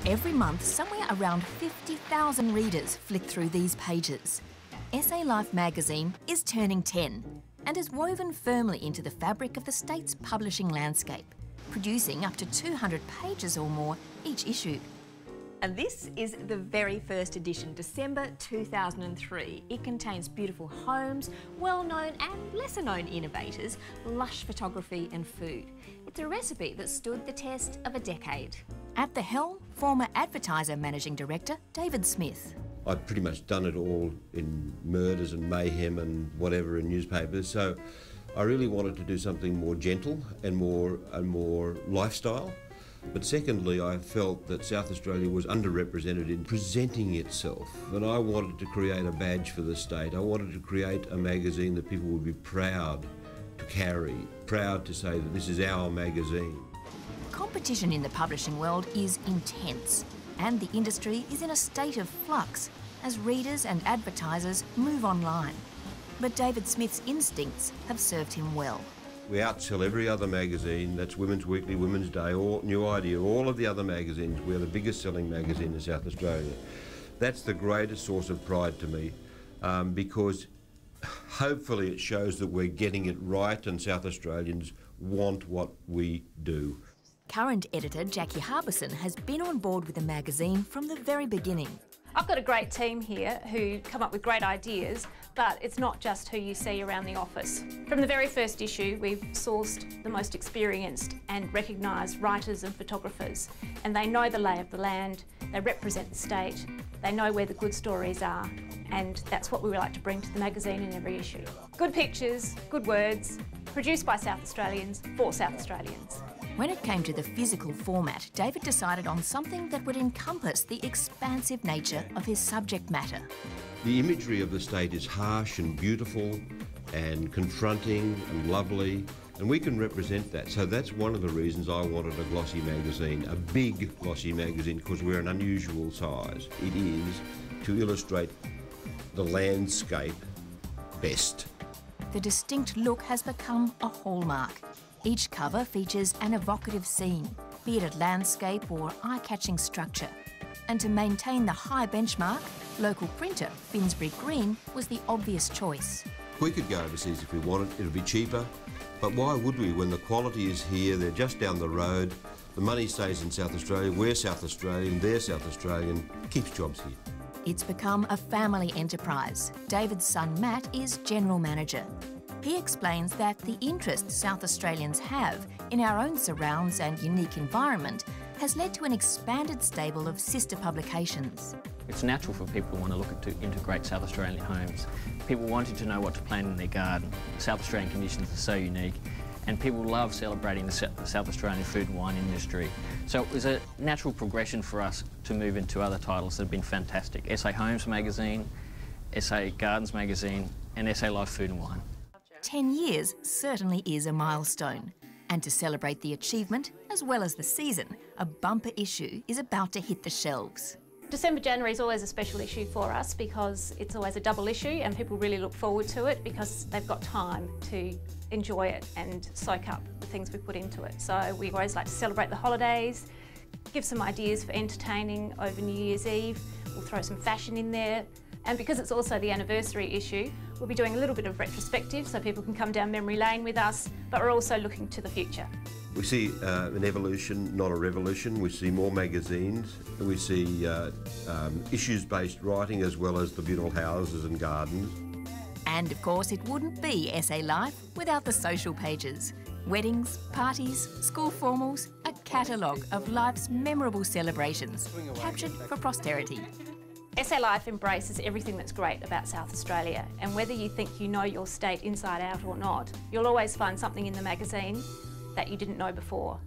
Every month, somewhere around 50,000 readers flick through these pages. SA Life magazine is turning 10 and is woven firmly into the fabric of the state's publishing landscape, producing up to 200 pages or more each issue. And this is the very first edition, December 2003. It contains beautiful homes, well-known and lesser-known innovators, lush photography and food. It's a recipe that stood the test of a decade. At the helm, former Advertiser Managing Director David Smith. I've pretty much done it all in murders and mayhem and whatever in newspapers, so I really wanted to do something more gentle and more lifestyle. But secondly, I felt that South Australia was underrepresented in presenting itself, and I wanted to create a badge for the state. I wanted to create a magazine that people would be proud to carry, proud to say that this is our magazine. Competition in the publishing world is intense, and the industry is in a state of flux as readers and advertisers move online. But David Smith's instincts have served him well. We outsell every other magazine. That's Women's Weekly, Women's Day, New Idea, all of the other magazines. We're the biggest selling magazine in South Australia. That's the greatest source of pride to me, because hopefully it shows that we're getting it right and South Australians want what we do. Current editor Jackie Harbison has been on board with the magazine from the very beginning. I've got a great team here who come up with great ideas, but it's not just who you see around the office. From the very first issue, we've sourced the most experienced and recognised writers and photographers, and they know the lay of the land, they represent the state, they know where the good stories are, and that's what we would like to bring to the magazine in every issue. Good pictures, good words, produced by South Australians for South Australians. When it came to the physical format, David decided on something that would encompass the expansive nature of his subject matter. The imagery of the state is harsh and beautiful and confronting and lovely, and we can represent that. So that's one of the reasons I wanted a glossy magazine, a big glossy magazine, because we're an unusual size. It is to illustrate the landscape best. The distinct look has become a hallmark. Each cover features an evocative scene, be it a landscape or eye-catching structure. And to maintain the high benchmark, local printer Finsbury Green was the obvious choice. We could go overseas if we wanted, it'll be cheaper, but why would we when the quality is here, they're just down the road, the money stays in South Australia, we're South Australian, they're South Australian, keeps jobs here. It's become a family enterprise. David's son Matt is General Manager. He explains that the interest South Australians have in our own surrounds and unique environment has led to an expanded stable of sister publications. It's natural for people to want to look into great South Australian homes. People wanting to know what to plant in their garden. South Australian conditions are so unique, and people love celebrating the South Australian food and wine industry. So it was a natural progression for us to move into other titles that have been fantastic. SA Homes magazine, SA Gardens magazine, and SA Life Food and Wine. 10 years certainly is a milestone. And to celebrate the achievement, as well as the season, a bumper issue is about to hit the shelves. December, January is always a special issue for us because it's always a double issue and people really look forward to it because they've got time to enjoy it and soak up the things we put into it. So we always like to celebrate the holidays, give some ideas for entertaining over New Year's Eve. We'll throw some fashion in there. And because it's also the anniversary issue, we'll be doing a little bit of retrospective so people can come down memory lane with us, but we're also looking to the future. We see an evolution, not a revolution. We see more magazines, and we see issues-based writing as well as the beautiful houses and gardens. And of course, it wouldn't be SA Life without the social pages. Weddings, parties, school formals, a catalogue of life's memorable celebrations, captured for posterity. SA Life embraces everything that's great about South Australia, and whether you think you know your state inside out or not, you'll always find something in the magazine that you didn't know before.